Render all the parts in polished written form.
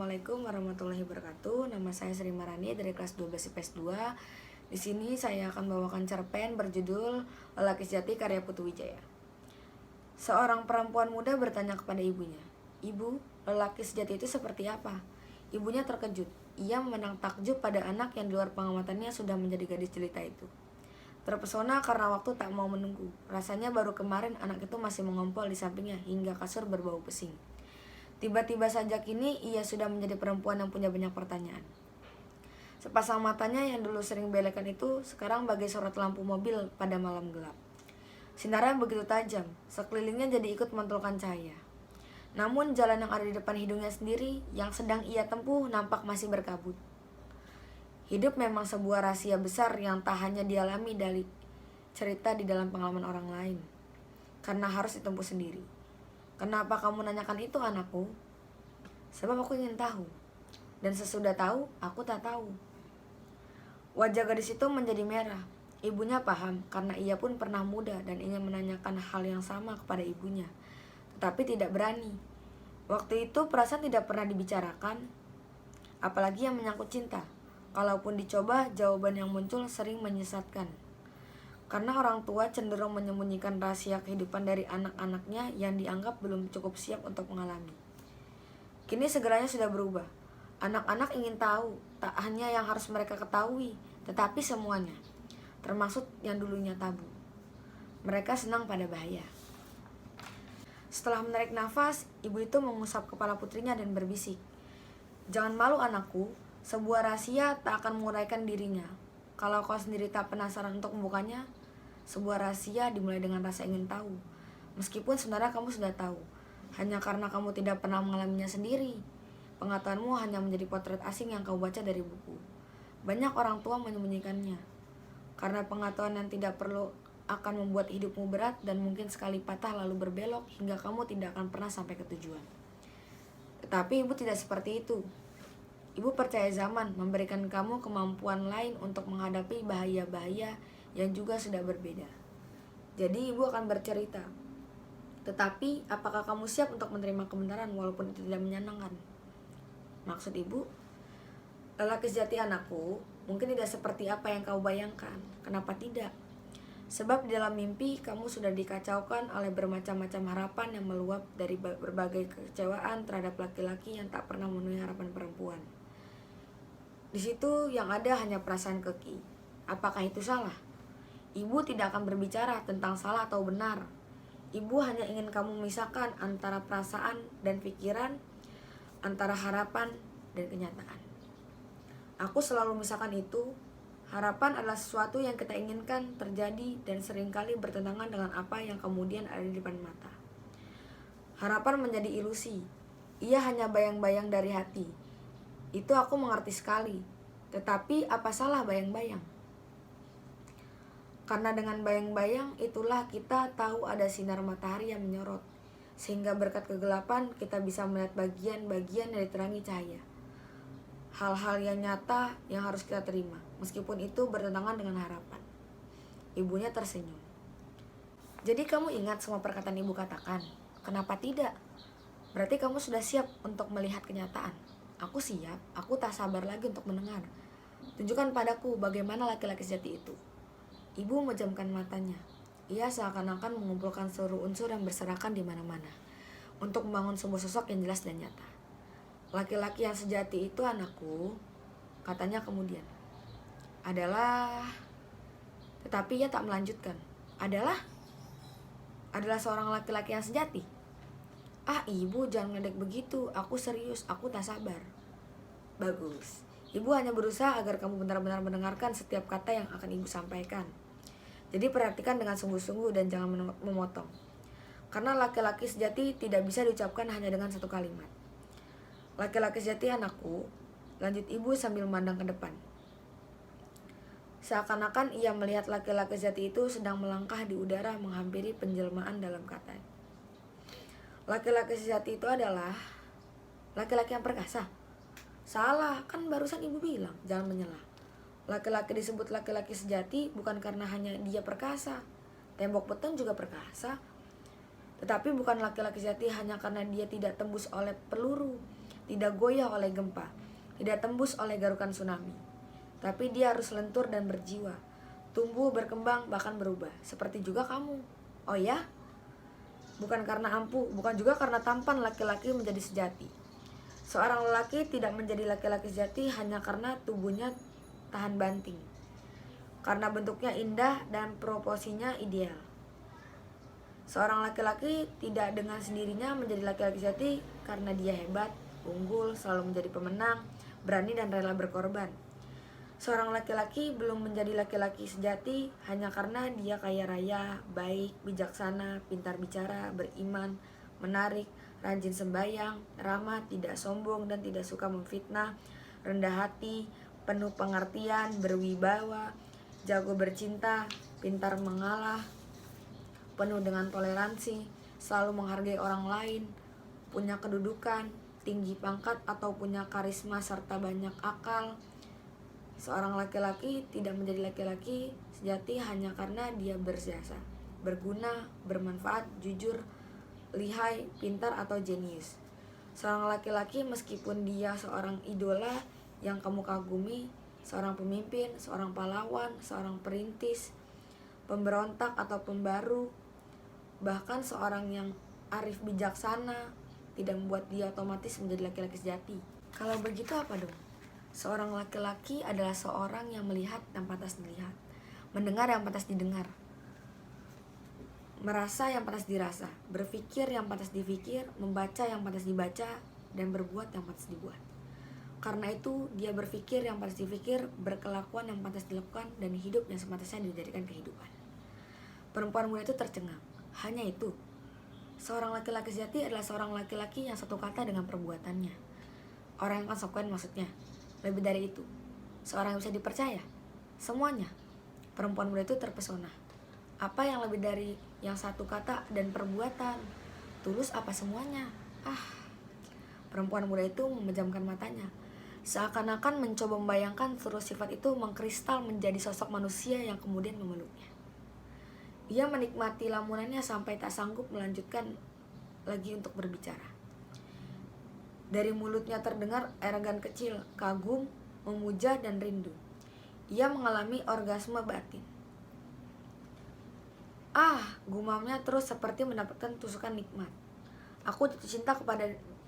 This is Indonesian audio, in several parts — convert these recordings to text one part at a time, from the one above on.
Assalamualaikum warahmatullahi wabarakatuh. Nama saya Sri Marani dari kelas 12 IPS 2. Di sini saya akan membawakan cerpen berjudul Lelaki Sejati karya Putu Wijaya. Seorang perempuan muda bertanya kepada ibunya, "Ibu, lelaki sejati itu seperti apa?" Ibunya terkejut. Ia memandang takjub pada anak yang di luar pengamatannya sudah menjadi gadis jelita itu. Terpesona karena waktu tak mau menunggu. Rasanya baru kemarin anak itu masih mengompol di sampingnya hingga kasur berbau pesing. Tiba-tiba saja kini ia sudah menjadi perempuan yang punya banyak pertanyaan. Sepasang matanya yang dulu sering belekan itu sekarang bagai sorot lampu mobil pada malam gelap. Sinarnya begitu tajam, sekelilingnya jadi ikut memantulkan cahaya. Namun jalan yang ada di depan hidungnya sendiri yang sedang ia tempuh nampak masih berkabut. Hidup memang sebuah rahasia besar yang tak hanya dialami dari cerita di dalam pengalaman orang lain, karena harus ditempuh sendiri. "Kenapa kamu nanyakan itu, anakku?" "Sebab aku ingin tahu. Dan sesudah tahu, aku tak tahu." Wajah gadis itu menjadi merah. Ibunya paham, karena ia pun pernah muda dan ingin menanyakan hal yang sama kepada ibunya, tetapi tidak berani. Waktu itu perasaan tidak pernah dibicarakan, apalagi yang menyangkut cinta. Kalaupun dicoba, jawaban yang muncul sering menyesatkan. Karena orang tua cenderung menyembunyikan rahasia kehidupan dari anak-anaknya yang dianggap belum cukup siap untuk mengalami. Kini segalanya sudah berubah. Anak-anak ingin tahu, tak hanya yang harus mereka ketahui, tetapi semuanya, termasuk yang dulunya tabu. Mereka senang pada bahaya. Setelah menarik nafas, ibu itu mengusap kepala putrinya dan berbisik, "Jangan malu, anakku. Sebuah rahasia tak akan menguraikan dirinya. Kalau kau sendiri tak penasaran untuk membukanya, sebuah rahasia dimulai dengan rasa ingin tahu. Meskipun sebenarnya kamu sudah tahu, hanya karena kamu tidak pernah mengalaminya sendiri. Pengetahuanmu hanya menjadi potret asing yang kau baca dari buku. Banyak orang tua menyembunyikannya. Karena pengetahuan yang tidak perlu akan membuat hidupmu berat dan mungkin sekali patah lalu berbelok hingga kamu tidak akan pernah sampai ke tujuan." Tetapi ibu tidak seperti itu. Ibu percaya zaman memberikan kamu kemampuan lain untuk menghadapi bahaya-bahaya yang juga sudah berbeda. Jadi ibu akan bercerita. Tetapi apakah kamu siap untuk menerima kebenaran walaupun itu tidak menyenangkan? Maksud ibu, lelaki sejati anakku mungkin tidak seperti apa yang kau bayangkan. Kenapa tidak? Sebab di dalam mimpi kamu sudah dikacaukan oleh bermacam-macam harapan yang meluap dari berbagai kekecewaan terhadap laki-laki yang tak pernah memenuhi harapan perempuan. Di situ yang ada hanya perasaan keki. Apakah itu salah? Ibu tidak akan berbicara tentang salah atau benar. Ibu hanya ingin kamu memisahkan antara perasaan dan pikiran, antara harapan dan kenyataan. Aku selalu memisahkan itu. Harapan adalah sesuatu yang kita inginkan terjadi dan seringkali bertentangan dengan apa yang kemudian ada di depan mata. Harapan menjadi ilusi. Ia hanya bayang-bayang dari hati. Itu aku mengerti sekali. Tetapi apa salah bayang-bayang? Karena dengan bayang-bayang itulah kita tahu ada sinar matahari yang menyorot, sehingga berkat kegelapan kita bisa melihat bagian-bagian dari terangi cahaya. Hal-hal yang nyata yang harus kita terima, meskipun itu bertentangan dengan harapan. Ibunya tersenyum. "Jadi kamu ingat semua perkataan ibu katakan? Kenapa tidak? Berarti kamu sudah siap untuk melihat kenyataan." "Aku siap, aku tak sabar lagi untuk mendengar. Tunjukkan padaku bagaimana laki-laki sejati itu." Ibu memejamkan matanya. Ia seakan-akan mengumpulkan seluruh unsur yang berserakan di mana-mana untuk membangun sebuah sosok yang jelas dan nyata. "Laki-laki yang sejati itu, anakku," katanya kemudian, "adalah..." Tetapi ia tak melanjutkan. Adalah seorang laki-laki yang sejati." "Ah, ibu, jangan ngeledek begitu. Aku serius, aku tak sabar." "Bagus. Ibu hanya berusaha agar kamu benar-benar mendengarkan setiap kata yang akan ibu sampaikan. Jadi perhatikan dengan sungguh-sungguh dan jangan memotong. Karena laki-laki sejati tidak bisa diucapkan hanya dengan satu kalimat." "Laki-laki sejati, anakku," lanjut ibu sambil memandang ke depan. Seakan-akan ia melihat laki-laki sejati itu sedang melangkah di udara menghampiri penjelmaan dalam kata. "Laki-laki sejati itu adalah laki-laki yang perkasa." "Salah, kan barusan ibu bilang jangan menyela. Laki-laki disebut laki-laki sejati bukan karena hanya dia perkasa. Tembok beton juga perkasa. Tetapi bukan laki-laki sejati hanya karena dia tidak tembus oleh peluru, tidak goyah oleh gempa, tidak tembus oleh garukan tsunami. Tapi dia harus lentur dan berjiwa, tumbuh, berkembang, bahkan berubah. Seperti juga kamu. Oh ya? Bukan karena ampuh, bukan juga karena tampan laki-laki menjadi sejati. Seorang lelaki tidak menjadi laki-laki sejati hanya karena tubuhnya tahan banting, karena bentuknya indah dan proporsinya ideal. Seorang laki-laki tidak dengan sendirinya menjadi laki-laki sejati karena dia hebat, unggul, selalu menjadi pemenang, berani dan rela berkorban. Seorang laki-laki belum menjadi laki-laki sejati hanya karena dia kaya raya, baik, bijaksana, pintar bicara, beriman, menarik, rajin sembahyang, ramah, tidak sombong dan tidak suka memfitnah, rendah hati, penuh pengertian, berwibawa, jago bercinta, pintar mengalah, penuh dengan toleransi, selalu menghargai orang lain, punya kedudukan, tinggi pangkat atau punya karisma serta banyak akal. Seorang laki-laki tidak menjadi laki-laki sejati hanya karena dia berjasa, berguna, bermanfaat, jujur, lihai, pintar atau jenius. Seorang laki-laki meskipun dia seorang idola yang kamu kagumi, seorang pemimpin, seorang pahlawan, seorang perintis, pemberontak atau pembaru, bahkan seorang yang arif bijaksana, tidak membuat dia otomatis menjadi laki-laki sejati. Kalau begitu apa dong? Seorang laki-laki adalah seorang yang melihat yang pantas dilihat, mendengar yang pantas didengar, merasa yang pantas dirasa, berpikir yang pantas dipikir, membaca yang pantas dibaca, dan berbuat yang pantas dibuat. Karena itu dia berpikir yang pantas dipikir, berkelakuan yang pantas dilakukan, dan hidup yang sepantasnya dijadikan kehidupan. Perempuan muda itu tercengang. Hanya itu. Seorang laki-laki sejati adalah seorang laki-laki yang satu kata dengan perbuatannya. Orang yang konsekuen maksudnya. Lebih dari itu. Seorang yang bisa dipercaya. Semuanya. Perempuan muda itu terpesona. Apa yang lebih dari yang satu kata dan perbuatan? Tulus apa semuanya? Perempuan muda itu memejamkan matanya. Seakan-akan mencoba membayangkan seluruh sifat itu mengkristal menjadi sosok manusia yang kemudian memeluknya. Ia menikmati lamunannya sampai tak sanggup melanjutkan lagi untuk berbicara. Dari mulutnya terdengar arogan kecil, kagum, memuja, dan rindu. Ia mengalami orgasme batin. Gumamnya terus seperti mendapatkan tusukan nikmat. Aku jatuh cinta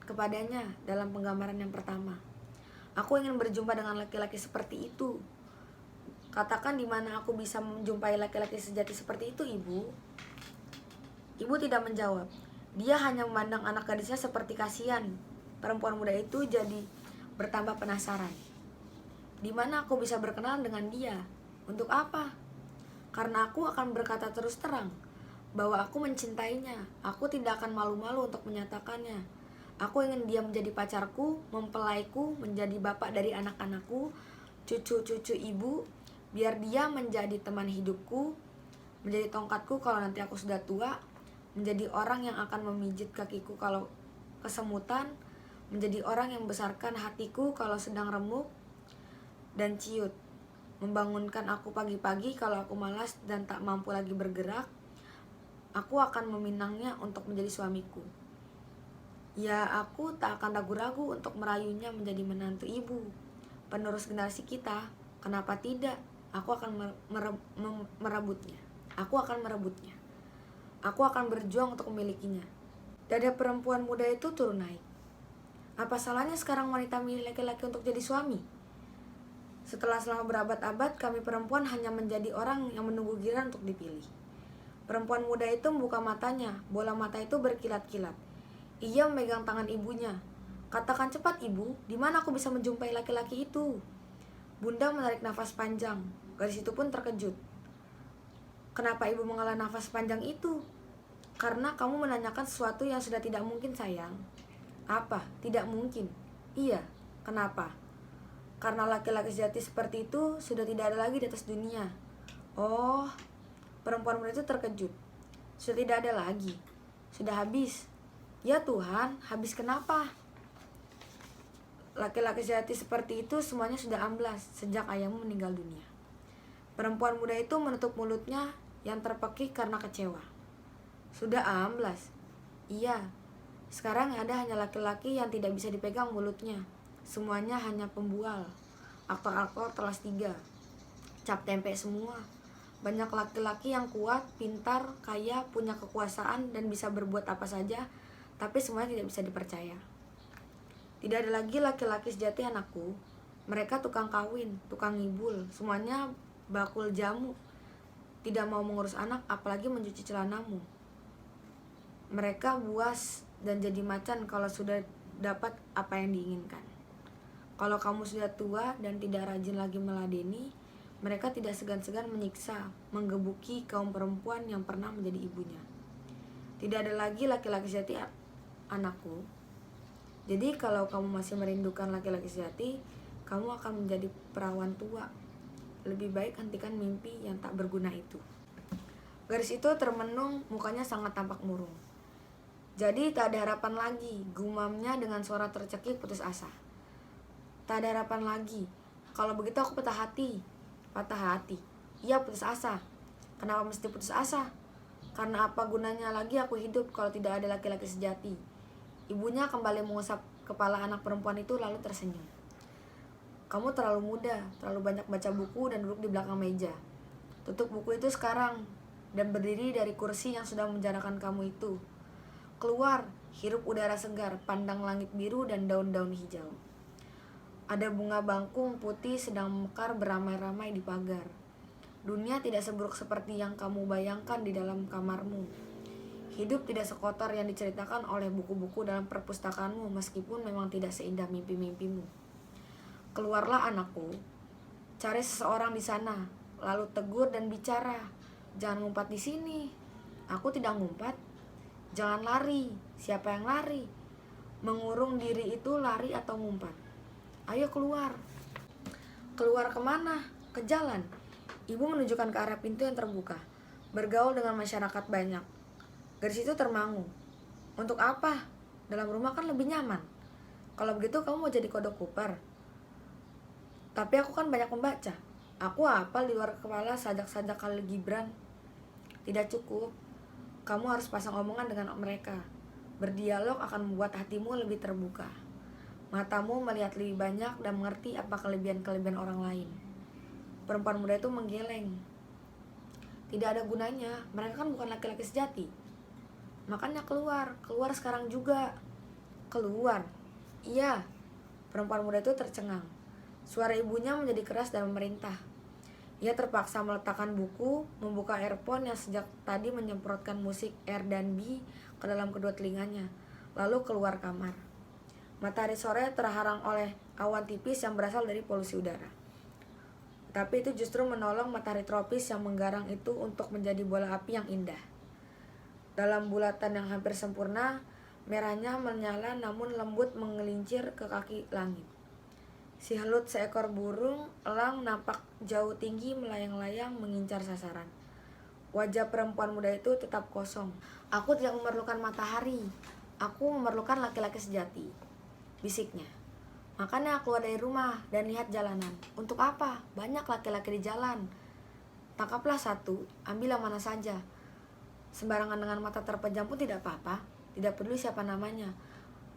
kepadanya dalam penggambaran yang pertama. Aku ingin berjumpa dengan laki-laki seperti itu. Katakan di mana aku bisa menjumpai laki-laki sejati seperti itu, Ibu? Ibu tidak menjawab. Dia hanya memandang anak gadisnya seperti kasihan. Perempuan muda itu jadi bertambah penasaran. Di mana aku bisa berkenalan dengan dia? Untuk apa? Karena aku akan berkata terus terang bahwa aku mencintainya. Aku tidak akan malu-malu untuk menyatakannya. Aku ingin dia menjadi pacarku, mempelaiku, menjadi bapak dari anak-anakku, cucu-cucu ibu. Biar dia menjadi teman hidupku, menjadi tongkatku kalau nanti aku sudah tua, menjadi orang yang akan memijit kakiku kalau kesemutan, menjadi orang yang membesarkan hatiku kalau sedang remuk dan ciut, membangunkan aku pagi-pagi kalau aku malas dan tak mampu lagi bergerak. Aku akan meminangnya untuk menjadi suamiku. Ya, aku tak akan ragu-ragu untuk merayunya menjadi menantu ibu, penerus generasi kita. Kenapa tidak? Aku akan merebutnya. Aku akan berjuang untuk memilikinya. Dada perempuan muda itu turun naik. Apa salahnya sekarang wanita memilih laki-laki untuk jadi suami? Selama berabad-abad, kami perempuan hanya menjadi orang yang menunggu giliran untuk dipilih. Perempuan muda itu membuka matanya. Bola mata itu berkilat-kilat. Ia memegang tangan ibunya. Katakan cepat, Ibu, di mana aku bisa menjumpai laki-laki itu? Bunda menarik nafas panjang. Gadis itu pun terkejut. Kenapa ibu menghela nafas panjang itu? Karena kamu menanyakan sesuatu yang sudah tidak mungkin, sayang. Apa? Tidak mungkin? Iya. Kenapa? Karena laki-laki sejati seperti itu sudah tidak ada lagi di atas dunia. Oh, perempuan muda itu terkejut. Sudah tidak ada lagi. Sudah habis. Ya Tuhan, habis kenapa? Laki-laki sejati seperti itu semuanya sudah amblas sejak ayahmu meninggal dunia. Perempuan muda itu menutup mulutnya yang terpekik karena kecewa. Sudah amblas. Iya, sekarang yang ada hanya laki-laki yang tidak bisa dipegang mulutnya. Semuanya hanya pembual, aktor-aktor kelas 3, cap tempe semua. Banyak laki-laki yang kuat, pintar, kaya, punya kekuasaan, dan bisa berbuat apa saja, tapi semuanya tidak bisa dipercaya. Tidak ada lagi laki-laki sejati anakku. Mereka tukang kawin, tukang ngibul, semuanya bakul jamu. Tidak mau mengurus anak, apalagi mencuci celanamu. Mereka buas dan jadi macan kalau sudah dapat apa yang diinginkan. Kalau kamu sudah tua dan tidak rajin lagi meladeni, mereka tidak segan-segan menyiksa, menggebuki kaum perempuan yang pernah menjadi ibunya. Tidak ada lagi laki-laki sejati anakku. Jadi kalau kamu masih merindukan laki-laki sejati, kamu akan menjadi perawan tua. Lebih baik hentikan mimpi yang tak berguna itu. Garis itu termenung, mukanya sangat tampak murung. Jadi tak ada harapan lagi, gumamnya dengan suara tercekik putus asa. Tak ada harapan lagi. Kalau begitu aku patah hati. Patah hati. Iya, putus asa. Kenapa mesti putus asa? Karena apa gunanya lagi aku hidup kalau tidak ada laki-laki sejati? Ibunya kembali mengusap kepala anak perempuan itu lalu tersenyum. Kamu terlalu muda, terlalu banyak baca buku dan duduk di belakang meja. Tutup buku itu sekarang dan berdiri dari kursi yang sudah menjarakan kamu itu. Keluar, hirup udara segar, pandang langit biru dan daun-daun hijau. Ada bunga bangkung putih sedang mekar beramai-ramai di pagar. Dunia tidak seburuk seperti yang kamu bayangkan di dalam kamarmu. Hidup tidak sekotor yang diceritakan oleh buku-buku dalam perpustakaanmu, meskipun memang tidak seindah mimpi-mimpimu. Keluarlah anakku, cari seseorang di sana, lalu tegur dan bicara. Jangan ngumpat di sini. Aku tidak ngumpat. Jangan lari. Siapa yang lari? Mengurung diri itu lari atau ngumpat? Ayo keluar. Keluar kemana? Ke jalan. Ibu menunjukkan ke arah pintu yang terbuka. Bergaul dengan masyarakat banyak. Garis itu termangu. Untuk apa? Dalam rumah kan lebih nyaman. Kalau begitu kamu mau jadi kodok Cooper. Tapi aku kan banyak membaca. Aku hafal di luar kepala sajak-sajak Khalil Gibran. Tidak cukup. Kamu harus pasang omongan dengan mereka. Berdialog akan membuat hatimu lebih terbuka. Matamu melihat lebih banyak dan mengerti apa kelebihan-kelebihan orang lain. Perempuan muda itu menggeleng. Tidak ada gunanya. Mereka kan bukan laki-laki sejati. Makanya keluar. Keluar sekarang juga. Keluar. Iya. Perempuan muda itu tercengang. Suara ibunya menjadi keras dan memerintah. Ia terpaksa meletakkan buku, membuka earphone yang sejak tadi menyemprotkan musik R&B ke dalam kedua telinganya, lalu keluar kamar. Matahari sore terharang oleh awan tipis yang berasal dari polusi udara. Tapi itu justru menolong matahari tropis yang menggarang itu untuk menjadi bola api yang indah. Dalam bulatan yang hampir sempurna, merahnya menyala namun lembut mengelincir ke kaki langit. Si helut seekor burung elang nampak jauh tinggi melayang-layang mengincar sasaran. Wajah perempuan muda itu tetap kosong. Aku tidak memerlukan matahari. Aku memerlukan laki-laki sejati, bisiknya. Makanya keluar dari rumah dan lihat jalanan. Untuk apa? Banyak laki-laki di jalan. Tangkaplah satu, ambil yang mana saja. Sembarangan dengan mata terpejam pun tidak apa-apa. Tidak peduli siapa namanya,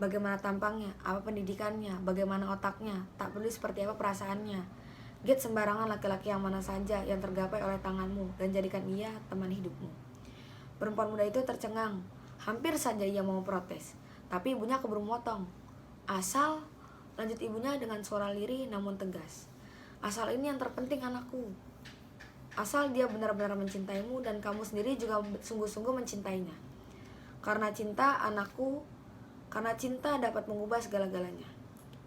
bagaimana tampangnya, apa pendidikannya, bagaimana otaknya, tak peduli seperti apa perasaannya. Get sembarangan laki-laki yang mana saja yang tergapai oleh tanganmu dan jadikan ia teman hidupmu. Perempuan muda itu tercengang. Hampir saja ia mau protes, tapi ibunya keburu motong. Asal, lanjut ibunya dengan suara lirih namun tegas. Asal ini yang terpenting anakku. Asal dia benar-benar mencintaimu dan kamu sendiri juga sungguh-sungguh mencintainya. Karena cinta anakku, karena cinta dapat mengubah segala-galanya.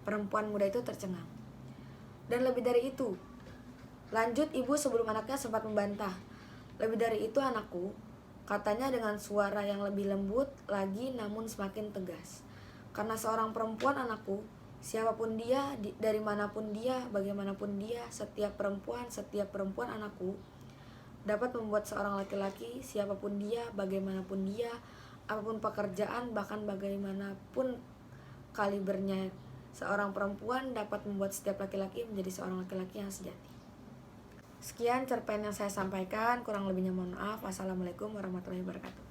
Perempuan muda itu tercengang. Dan lebih dari itu, lanjut ibu sebelum anaknya sempat membantah. Lebih dari itu anakku, katanya dengan suara yang lebih lembut lagi namun semakin tegas. Karena seorang perempuan anakku, siapapun dia, dari manapun dia, bagaimanapun dia, setiap perempuan anakku, dapat membuat seorang laki-laki, siapapun dia, bagaimanapun dia, apapun pekerjaan, bahkan bagaimanapun kalibernya, seorang perempuan dapat membuat setiap laki-laki menjadi seorang laki-laki yang sejati. Sekian cerpen yang saya sampaikan, kurang lebihnya mohon maaf. Wassalamualaikum warahmatullahi wabarakatuh.